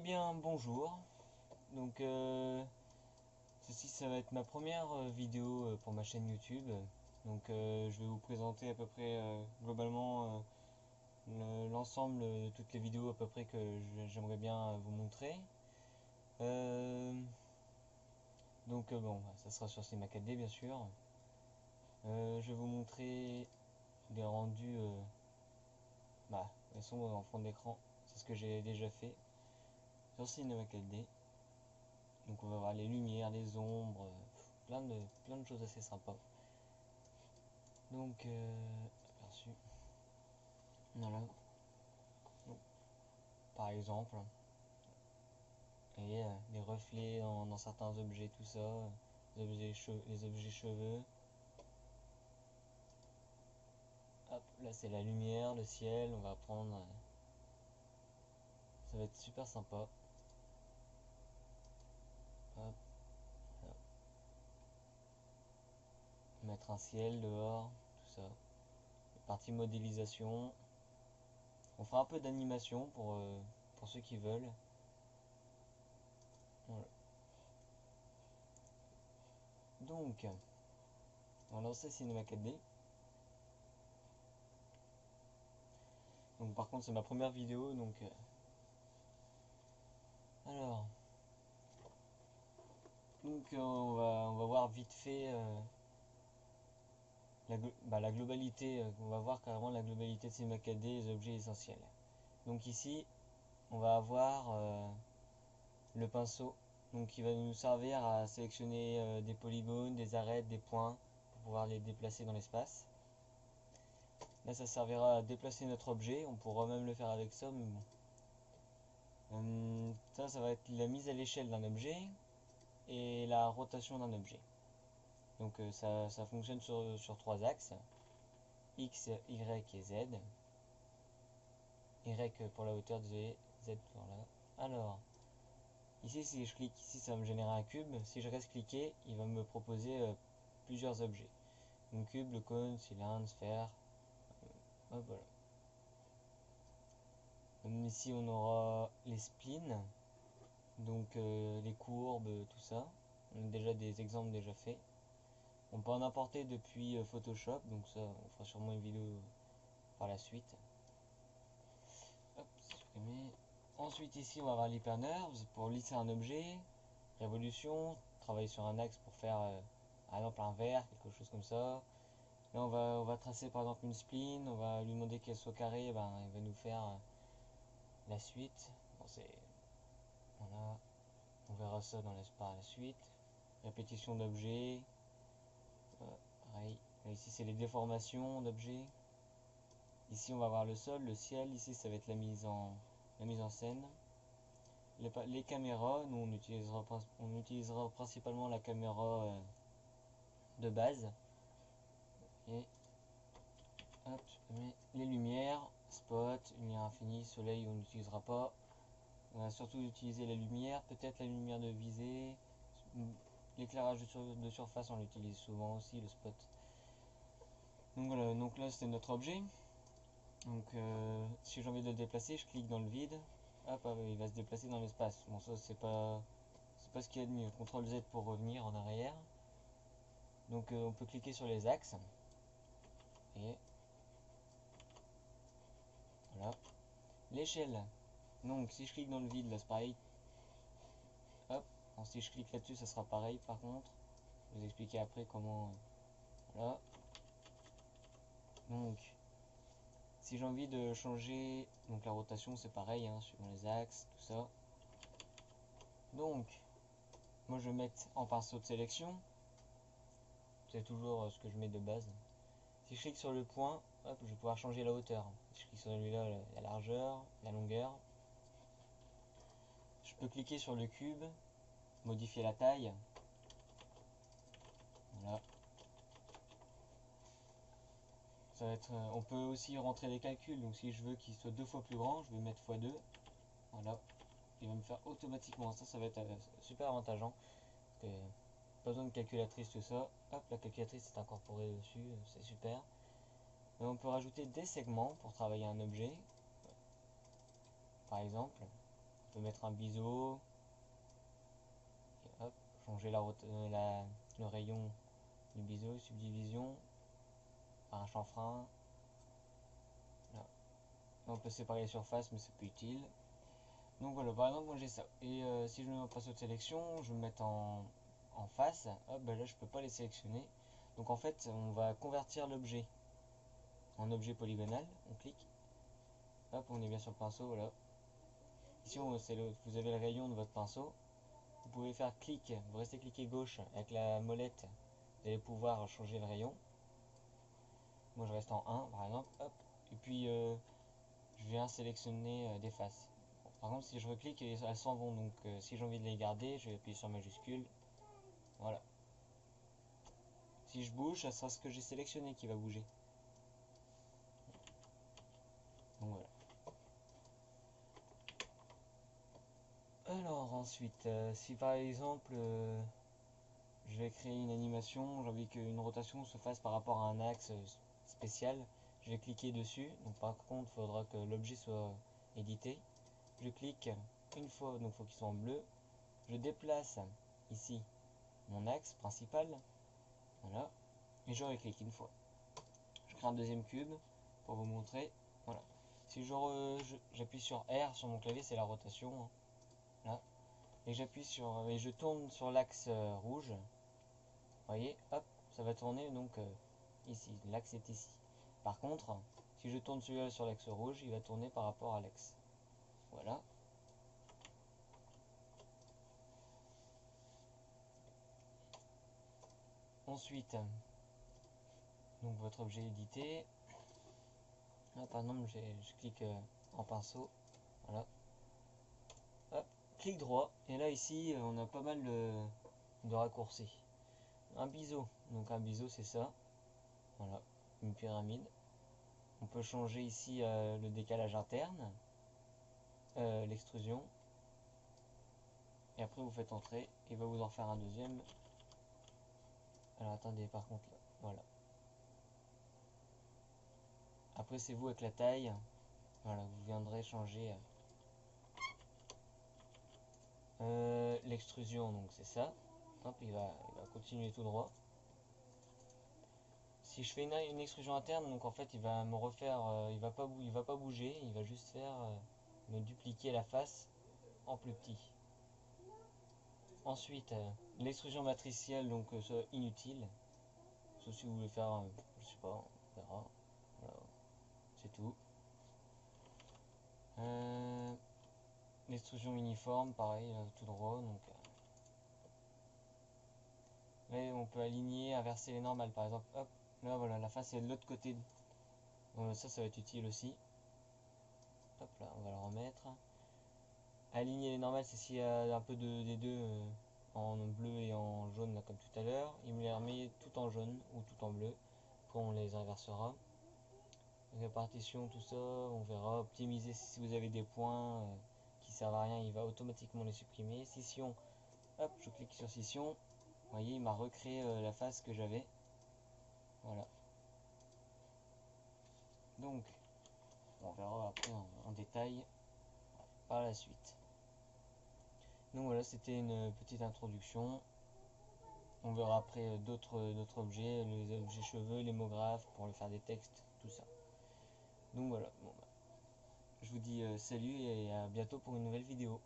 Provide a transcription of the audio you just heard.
bien, bonjour. Donc, ceci, ça va être ma première vidéo pour ma chaîne YouTube. Donc, je vais vous présenter à peu près globalement l'ensemble de toutes les vidéos à peu près que j'aimerais bien vous montrer. Euh, donc, bon, ça sera sur Cinema 4D bien sûr. Je vais vous montrer des rendus, elles sont en fond d'écran. C'est ce que j'ai déjà fait sur Cinema 4D. Donc on va voir les lumières, les ombres, plein de choses assez sympas. Donc aperçu. Voilà. Donc, par exemple, et les reflets dans certains objets, tout ça, les objets cheveux. Hop, là c'est la lumière, le ciel, on va prendre. Ça va être super sympa. Hop, là. Mettre un ciel dehors, tout ça. Partie modélisation. On fera un peu d'animation pour ceux qui veulent. Voilà. Donc, on va lancer Cinema 4D. Donc par contre c'est ma première vidéo donc alors on va voir vite fait la globalité, on va voir carrément la globalité de Cinema 4D et les objets essentiels. Donc ici on va avoir le pinceau donc qui va nous servir à sélectionner des polygones, des arêtes, des points pour pouvoir les déplacer dans l'espace. Là ça servira à déplacer notre objet, on pourra même le faire avec ça mais bon. Ça va être la mise à l'échelle d'un objet et la rotation d'un objet. Donc ça fonctionne sur trois axes, X, Y et Z. Y pour la hauteur de Z pour la... Alors, ici si je clique ici ça va me générer un cube. Si je reste cliqué, il va me proposer plusieurs objets. Donc cube, le cône, cylindre, sphère. Hop, voilà. Ici on aura les splines, donc les courbes, tout ça. On a déjà des exemples déjà faits. On peut en importer depuis Photoshop, donc ça on fera sûrement une vidéo par la suite. Hop, supprimer. Ensuite ici on va avoir l'hypernerves pour lisser un objet. Révolution, travailler sur un axe pour faire par exemple un verre, quelque chose comme ça. Là on va tracer par exemple une spline, on va lui demander qu'elle soit carrée, ben, il va nous faire la suite. Bon, voilà. On verra ça par la suite. Répétition d'objets. Pareil. Là, ici c'est les déformations d'objets. Ici on va voir le sol, le ciel. Ici ça va être la mise en scène. Les caméras, nous on utilisera principalement la caméra de base. Et hop, les lumières, spot, lumière infinie, soleil on n'utilisera pas. On va surtout utiliser la lumière, peut-être la lumière de visée. L'éclairage de surface on l'utilise souvent aussi, le spot. Donc voilà, donc là c'est notre objet. Donc si j'ai envie de le déplacer, je clique dans le vide. Hop, il va se déplacer dans l'espace. Bon ça c'est pas ce qu'il y a de mieux. CTRL Z pour revenir en arrière. Donc on peut cliquer sur les axes. Et voilà. L'échelle. Donc si je clique dans le vide, là c'est pareil. Hop. Alors, si je clique là-dessus, ça sera pareil par contre. Je vais vous expliquer après comment. Voilà. Donc si j'ai envie de changer, donc la rotation c'est pareil, hein, suivant les axes, tout ça. Donc moi je vais mettre en pinceau de sélection. C'est toujours ce que je mets de base. Si je clique sur le point, hop, je vais pouvoir changer la hauteur. Si je clique sur celui-là, la largeur, la longueur. Je peux cliquer sur le cube, modifier la taille. Voilà. Ça va être, on peut aussi rentrer des calculs. Donc si je veux qu'il soit 2 fois plus grand, je vais mettre x2. Voilà. Il va me faire automatiquement. Ça va être super avantageant. Parce que pas besoin de calculatrice, tout ça. Hop, la calculatrice est incorporée dessus. C'est super. Et on peut rajouter des segments pour travailler un objet. Par exemple. peux mettre un biseau, et hop, changer le rayon du biseau, subdivision, par un chanfrein. Là. Là, on peut séparer les surfaces, mais c'est plus utile. Donc voilà, par exemple, moi j'ai ça. Et si je me passe aux sélections, je vais me mettre en face. Hop, ben là je peux pas les sélectionner. Donc en fait, on va convertir l'objet en objet polygonal. On clique. Hop, on est bien sur le pinceau, voilà. Ici, vous avez le rayon de votre pinceau. Vous pouvez faire clic, vous restez cliqué gauche avec la molette. Vous allez pouvoir changer le rayon. Moi je reste en 1 par exemple. Hop. Et puis je viens sélectionner des faces. Par contre, si je reclique, elles s'en vont. Donc, si j'ai envie de les garder, je vais appuyer sur majuscule. Voilà. Si je bouge, ça sera ce que j'ai sélectionné qui va bouger. Donc voilà. Alors ensuite, si par exemple je vais créer une animation, j'ai envie qu'une rotation se fasse par rapport à un axe spécial, je vais cliquer dessus. Donc par contre, il faudra que l'objet soit édité. Je clique une fois, donc il faut qu'il soit en bleu. Je déplace ici mon axe principal, voilà, et je reclique une fois. Je crée un deuxième cube pour vous montrer, voilà. Si j'appuie sur R sur mon clavier, c'est la rotation, hein, là, et et je tourne sur l'axe rouge, vous voyez, hop, ça va tourner donc ici, l'axe est ici. Par contre, si je tourne celui-là sur l'axe rouge, il va tourner par rapport à l'axe, voilà. Ensuite, donc votre objet édité. Là, par exemple, je clique en pinceau, voilà. Hop, clic droit, et là ici, on a pas mal de raccourcis. Un biseau, donc un biseau c'est ça, voilà, une pyramide. On peut changer ici le décalage interne, l'extrusion, et après vous faites entrer, il va vous en faire un deuxième. Alors attendez, par contre là, voilà. Après c'est vous avec la taille, voilà, vous viendrez changer l'extrusion, donc c'est ça. Hop, il va continuer tout droit. Si je fais une extrusion interne, donc en fait il va me refaire, il va pas bouger, il va juste faire me dupliquer la face en plus petit. Ensuite, l'extrusion matricielle, donc ça inutile. Sauf si vous voulez faire, je sais pas, on verra. Voilà, c'est tout. L'extrusion uniforme, pareil, tout droit. Donc, là, on peut aligner, inverser les normales, par exemple. Hop, là voilà, la face est de l'autre côté. Ça va être utile aussi. Hop là, on va le remettre. Aligner les normales, c'est s'il y a un peu des deux en bleu et en jaune, là, comme tout à l'heure. Il me les remet tout en jaune ou tout en bleu. Après, on les inversera. Répartition, tout ça, on verra. Optimiser si vous avez des points qui servent à rien, il va automatiquement les supprimer. Scission, hop, je clique sur scission. Vous voyez, il m'a recréé la face que j'avais. Voilà. Donc, on verra après en détail par la suite. Donc voilà, c'était une petite introduction. On verra après d'autres objets, les objets cheveux, les mots graphes pour faire des textes, tout ça. Donc voilà, bon, bah, je vous dis salut et à bientôt pour une nouvelle vidéo.